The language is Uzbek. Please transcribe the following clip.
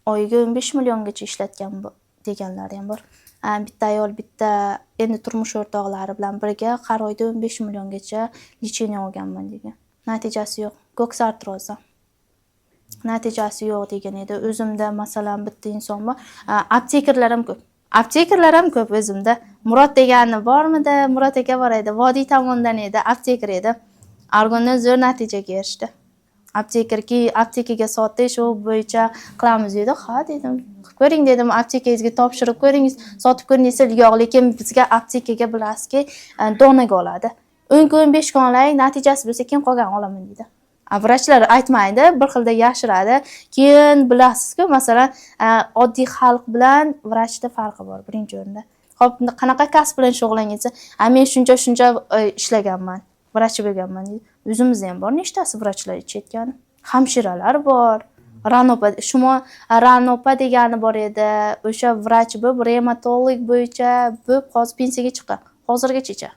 oyiga 15 milliongacha ishlatgan deganlari ham bor. Bitta ayol bitta endi turmush o'rtoqlari bilan birga har oyda 15 milliongacha lecheniya olganman degan. Natijasi yo'q. Ko'ks artrozi. Natijasi yo'q degan edi. O'zimda masalan bitta inson bor. Aptekerlar ham ko'p. Aptekerlar ham ko'p o'zimda. Murod degani bormidi? Murod aka bor edi. Vodiy tomondan edi, apteker edi. Argondan zo'r natijaga erishdi. Aptekaga sotdi, shu bo'yicha qilamiz dedi. Ha dedim. Ko'ring dedim, aptekangizga topshirib ko'ringiz, sotib ko'ring desa, yo'q, lekin bizga aptekaga bilasizki, donaga oladi. 10 kun, 15 kun olay, natijasi bo'lsa keyin qolgan olaman dedi. Vrachlar aytmaydi, bir xilda yashiradi. Keyin bilasizku, masalan, oddiy xalq bilan vrachda farqi bor birinchi o'rinda. Xo'p, qanaqa kasb bilan shug'ullangansiz? Men shuncha ishlaganman, vrach bo'lganman deydi. O'zimizda ham bor, nechtasi vrachlar ichayotgani. Hamshiralar bor. Ranopa degani bor edi. O'sha vrach bo'lib, revmatolog bo'yicha bo'lib, hozir pensiyaga chiqqan. Hozirgacha.